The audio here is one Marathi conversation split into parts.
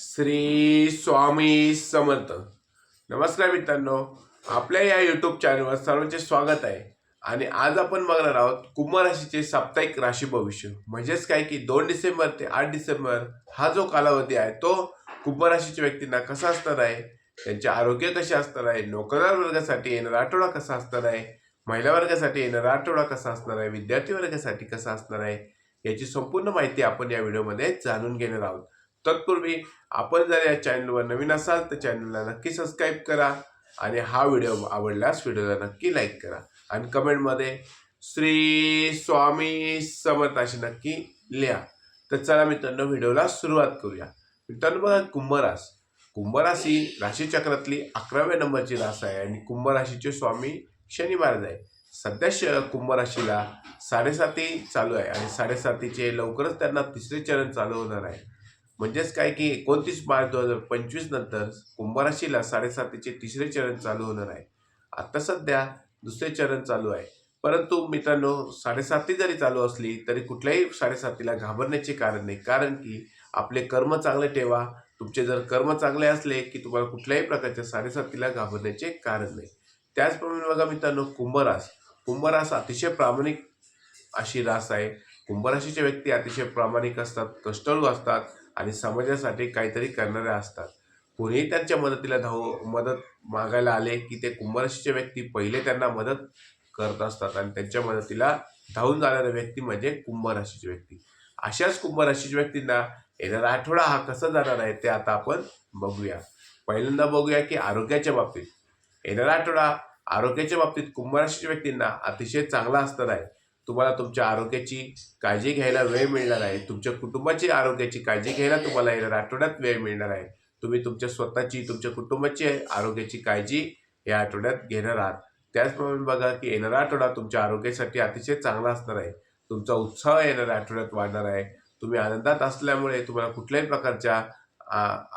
श्री स्वामी समर्थ. नमस्कार मित्रांनो, आपल्या या यूट्यूब चॅनलवर सर्वांचे स्वागत आहे. आणि आज आपण बघणार आहोत कुंभ राशीचे साप्ताहिक राशी भविष्य. म्हणजेच काय की 2 डिसेंबर ते 8 डिसेंबर हा जो कालावधी आहे तो कुंभ राशीच्या व्यक्तींना कसा असणार आहे, त्यांचे आरोग्य कसे असणार आहे, नोकरदार वर्गासाठी येणारा आठवडा कसा असणार आहे, महिला वर्गासाठी येणारा आठवडा कसा असणार आहे, विद्यार्थी वर्गासाठी कसा असणार आहे, याची संपूर्ण माहिती आपण या व्हिडिओमध्ये जाणून घेणार आहोत. तत्पूर्वी आपण जर या चॅनलवर नवीन असाल तर चॅनलला नक्की सबस्क्राईब करा आणि हा व्हिडिओ आवडल्यास व्हिडिओला नक्की लाईक करा आणि कमेंटमध्ये श्री स्वामी समर्थ अशी नक्की लिहा. तर चला मित्रांनो, व्हिडिओला सुरुवात करूया. मित्रांनो बघा, कुंभ राशी राशीचक्रातली 11व्या नंबरची रास आहे आणि कुंभ राशीचे स्वामी शनी महाराज आहे. सध्या कुंभ राशीला 7.5 चालू आहे आणि 7.5चे लवकरच त्यांना तिसरे चरण चालू होणार आहे. म्हणजेच काय की 29 मार्च 2025 नंतर कुंभ राशीला 7.5चे तिसरे चरण चालू होणार आहे. आता सध्या दुसरे चरण चालू आहे. परंतु मित्रांनो, 7.5 जरी चालू असली तरी कुठल्याही 7.5ला घाबरण्याचे कारण नाही. कारण की आपले कर्म चांगले ठेवा. तुमचे जर कर्म चांगले असले की तुम्हाला कुठल्याही प्रकारच्या 7.5ला घाबरण्याचे कारण नाही. त्याचप्रमाणे बघा मित्रांनो, कुंभ रास अतिशय प्रामाणिक अशी रास आहे. कुंभ राशीचे व्यक्ती अतिशय प्रामाणिक असतात, कष्टाळू असतात आणि समाजासाठी काहीतरी करणारे असतात. कोणीही त्यांच्या मदतीला मदत मागायला आले की ते कुंभ राशीचे व्यक्ती पहिले त्यांना मदत करत असतात आणि त्यांच्या मदतीला धावून जाणारे व्यक्ती म्हणजे कुंभ राशीचे व्यक्ती. अशाच कुंभ राशीच्या व्यक्तींना येणारा आठवडा हा कसा जाणार आहे ते आता आपण बघूया. पहिल्यांदा बघूया की आरोग्याच्या बाबतीत येणारा आठवडा आरोग्याच्या बाबतीत कुंभ राशीच्या व्यक्तींना अतिशय चांगला असणार आहे. तुम्हाला तुमच्या आरोग्याची काळजी घ्यायला वेळ मिळणार आहे. तुमच्या कुटुंबाची आरोग्याची काळजी घ्यायला तुम्हाला येणाऱ्या आठवड्यात वेळ मिळणार आहे. तुम्ही तुमच्या स्वतःची, तुमच्या कुटुंबाची आरोग्याची काळजी या आठवड्यात घेणार आहात. त्याचप्रमाणे बघा की येणारा आठवडा तुमच्या आरोग्यासाठी अतिशय चांगला असणार आहे. तुमचा उत्साह येणाऱ्या आठवड्यात वाढणार आहे. तुम्ही आनंदात असल्यामुळे तुम्हाला कुठल्याही प्रकारच्या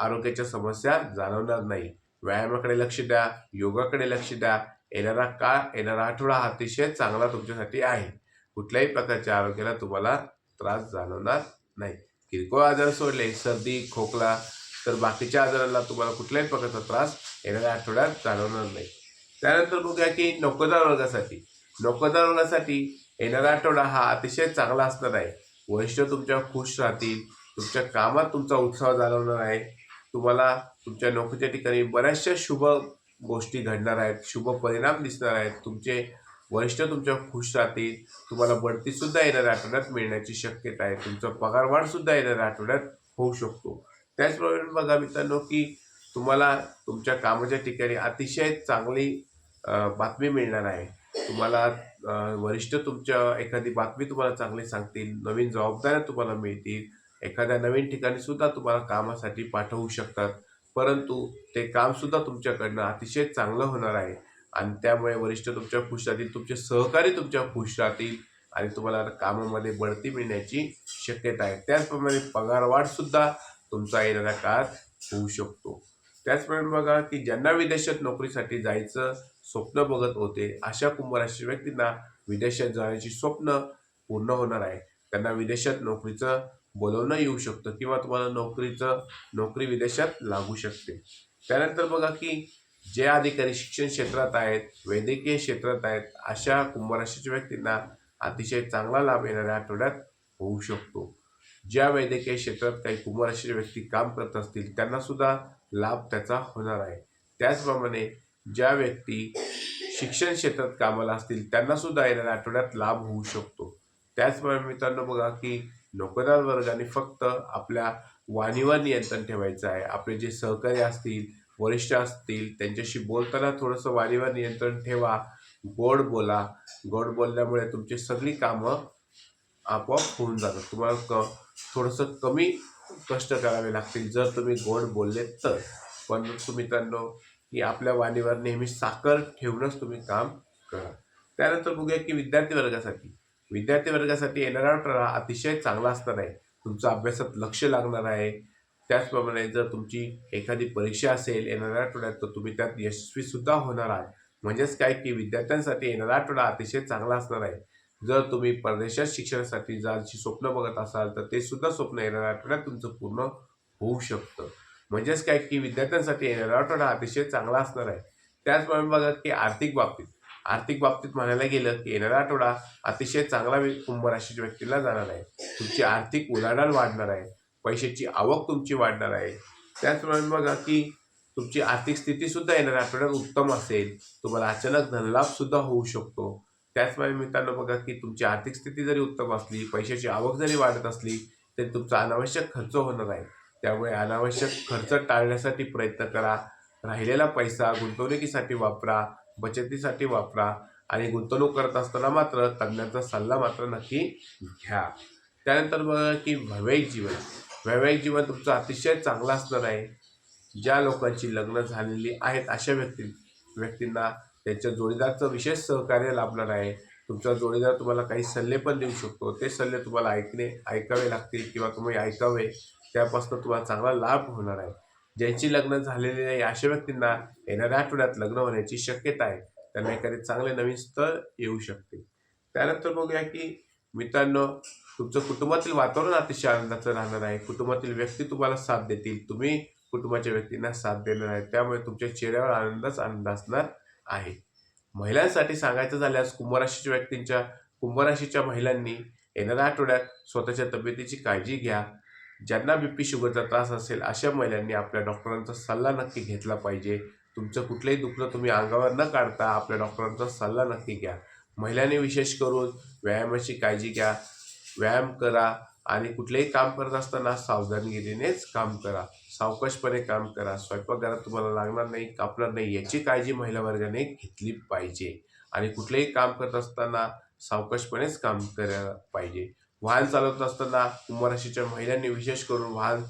आरोग्याच्या समस्या जाणवणार नाही. व्यायामाकडे लक्ष द्या, योगाकडे लक्ष द्या. येणारा आठवडा हा अतिशय चांगला तुमच्यासाठी आहे. कुठल्याही प्रकारच्या आरोग्याला तुम्हाला त्रास जाणवणार नाही. किरकोळ आजार सोडले, सर्दी, खोकला, तर बाकीच्या आजाराला तुम्हाला कुठल्याही प्रकारचा त्रास येणाऱ्या आठवड्यात जाणवणार नाही. त्यानंतर बघूया की नोकरदार वर्गासाठी येणारा आठवडा हा अतिशय चांगला असणार आहे. वरिष्ठ तुमच्यावर खुश राहतील. तुमच्या कामात तुमचा उत्साह जाणवणार आहे. तुम्हाला तुमच्या नोकरीच्या ठिकाणी बऱ्याचशा शुभ गोष्टी घडणार आहेत, शुभ परिणाम दिसणार आहेत. तुमचे वरिष्ठ तुमच्यावर खुश राहतील. तुम्हाला बढती सुद्धा येणाऱ्या आठवड्यात मिळण्याची शक्यता आहे. तुमचा पगारवाढ सुद्धा येणाऱ्या आठवड्यात होऊ शकतो. त्याचप्रमाणे बघा मित्रांनो की तुम्हाला तुमच्या कामाच्या ठिकाणी अतिशय चांगली बातमी मिळणार आहे. तुम्हाला वरिष्ठ तुमच्या एखादी बातमी तुम्हाला चांगली सांगतील. नवीन जबाबदाऱ्या तुम्हाला मिळतील. एखाद्या नवीन ठिकाणी सुद्धा तुम्हाला कामासाठी पाठवू शकतात. परंतु ते काम सुद्धा तुमच्याकडनं अतिशय चांगलं होणार आहे आणि त्यामुळे वरिष्ठ तुमच्या खुश राहतील. तुमचे सहकारी तुमच्या खुश राहतील आणि तुम्हाला कामामध्ये बढती मिळण्याची शक्यता आहे. त्याचप्रमाणे पगारवाढ सुद्धा तुमचा येणाऱ्या काळात होऊ शकतो. त्याचप्रमाणे बघा की ज्यांना विदेशात नोकरीसाठी जायचं स्वप्न बघत होते, अशा कुंभ राशी व्यक्तींना विदेशात जाण्याची स्वप्न पूर्ण होणार आहे. त्यांना विदेशात नोकरीचं बोलवणं येऊ शकतं किंवा तुम्हाला नोकरी विदेशात लागू शकते. त्यानंतर बघा की जे अधिकारी शिक्षण क्षेत्रात आहेत, वैद्यकीय क्षेत्रात आहेत, अशा कुंभ राशीच्या व्यक्तींना अतिशय चांगला लाभ येणाऱ्या आठवड्यात होऊ शकतो. ज्या वैद्यकीय क्षेत्रात काही कुंभ राशीचे व्यक्ती काम करत असतील त्यांना सुद्धा लाभ त्याचा होणार आहे. त्याचप्रमाणे ज्या व्यक्ती शिक्षण क्षेत्रात कामाला असतील त्यांना सुद्धा येणाऱ्या आठवड्यात लाभ होऊ शकतो. त्याचप्रमाणे मित्रांनो बघा की नोकरदार वर्गाने फक्त आपल्या वाणीवर नियंत्रण ठेवायचं आहे. आपले जे सहकारी असतील, वरिष्ठ असतील, त्यांच्याशी बोलताना थोडंसं वाणीवर नियंत्रण ठेवा. गोड बोला. गोड बोलल्यामुळे तुमची सगळी कामं आपोआप होऊन जातात. तुम्हाला थोडंसं कमी कष्ट करावे लागतील जर तुम्ही गोड बोलले तर. पण मित्रांनो की आपल्या वाणीवर नेहमी साखर ठेवूनच तुम्ही काम करा. त्यानंतर बघूया की विद्यार्थी वर्गासाठी येणारा आठवडा अतिशय चांगला असणार आहे. तुमचं अभ्यासात लक्ष लागणार आहे. त्याचप्रमाणे जर तुमची एखादी परीक्षा असेल येणाऱ्या आठवड्यात तर तुम्ही त्यात यशस्वी सुद्धा होणार आहात. म्हणजेच काय की विद्यार्थ्यांसाठी येणारा आठवडा अतिशय चांगला असणार आहे. जर तुम्ही परदेशात शिक्षणासाठी जायची स्वप्न बघत असाल तर ते सुद्धा स्वप्न येणाऱ्या आठवड्यात तुमचं पूर्ण होऊ शकतं. म्हणजेच काय की विद्यार्थ्यांसाठी येणारा आठवडा अतिशय चांगला असणार आहे. त्याचप्रमाणे बघा की आर्थिक बाबतीत म्हणायला गेलं की येणारा आठवडा अतिशय चांगला कुंभ राशीच्या व्यक्तीला जाणार आहे. तुमची आर्थिक उलाढाल वाढणार आहे, पैशाची आवक तुमची वाढणार आहे. त्याचप्रमाणे बघा की तुमची आर्थिक स्थिती सुद्धा येणाऱ्या आठवड्यात उत्तम असेल. तुम्हाला अचानक धनलाभ सुद्धा होऊ शकतो. त्याचप्रमाणे मित्रांनो बघा की तुमची आर्थिक स्थिती जरी उत्तम असली, पैशाची आवक जरी वाढत असली, तरी तुमचा अनावश्यक खर्च होणार आहे. त्यामुळे अनावश्यक खर्च टाळण्यासाठी प्रयत्न करा. राहिलेला पैसा गुंतवणुकीसाठी वापरा, बचतीसाठी वापरा आणि गुंतवणूक करत असताना मात्र तज्ञांचा सल्ला मात्र नक्की घ्या. त्यानंतर बघा की वैवाहिक जीवन तुमचं अतिशय चांगलं असणार आहे. ज्या लोकांची लग्न झालेली आहेत अशा व्यक्तींना त्यांच्या जोडीदाराचं विशेष सहकार्य लाभणार आहे. तुमचा जोडीदार तुम्हाला काही सल्ले पण देऊ शकतो. ते सल्ले तुम्हाला ऐकावे लागतील किंवा तुम्ही ऐकावे. त्यापासून तुम्हाला चांगला लाभ होणार आहे. ज्यांची लग्न झालेली नाही अशा व्यक्तींना येणाऱ्या आठवड्यात लग्न होण्याची शक्यता आहे. त्यांना एखादे चांगले नवीन स्थळ येऊ शकते. त्यानंतर बघूया की मित्रांनो, तुमचं कुटुंबातील वातावरण अतिशय आनंदाचं राहणार आहे. कुटुंबातील व्यक्ती तुम्हाला साथ देतील, तुम्ही कुटुंबाच्या व्यक्तींना साथ देणार आहे. त्यामुळे तुमच्या चेहऱ्यावर आनंद असणार आहे. महिलांसाठी सांगायचं झाल्यास कुंभ राशीच्या महिलांनी येणाऱ्या आठवड्यात स्वतःच्या तब्येतीची काळजी घ्या. ज्यांना बीपी शुगरचा त्रास असेल अशा महिलांनी आपल्या डॉक्टरांचा सल्ला नक्की घेतला पाहिजे. तुमचं कुठलंही दुखणं तुम्ही अंगावर न काढता आपल्या डॉक्टरांचा सल्ला नक्की घ्या. महिलांनी विशेष करून व्यायामाची काळजी घ्या. व्यायाम करा आणि कुठलेही काम करत असताना सावधानगिरीनेच काम करा. सावकाशपणे काम करा. स्वयंपाकघरात तुम्हाला लागणार नाही, कापणार नाही याची काळजी महिला वर्गाने घेतली पाहिजे. आणि कुठलेही काम करत असताना सावकाशपणेच काम करायला पाहिजे. वाहन चालवत असताना कुंभ राशीच्या महिलांनी विशेष करून वाहन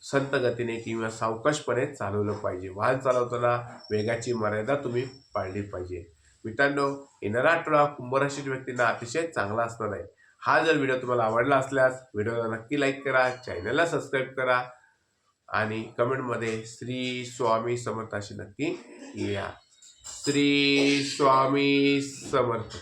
संत गतीने किंवा सावकाशपणे चालवलं पाहिजे. वाहन चालवताना वेगाची मर्यादा तुम्ही पाळली पाहिजे. मित्रांनो, येणारा आठवडा कुंभ राशीच्या व्यक्तींना अतिशय चांगला असणार आहे. हा जर व्हिडिओ तुम्हाला आवडला असल्यास व्हिडिओला नक्की लाईक करा, चॅनलला सबस्क्राईब करा आणि कमेंटमध्ये श्री स्वामी समर्थ अशी नक्की लिहा. श्री स्वामी समर्थ.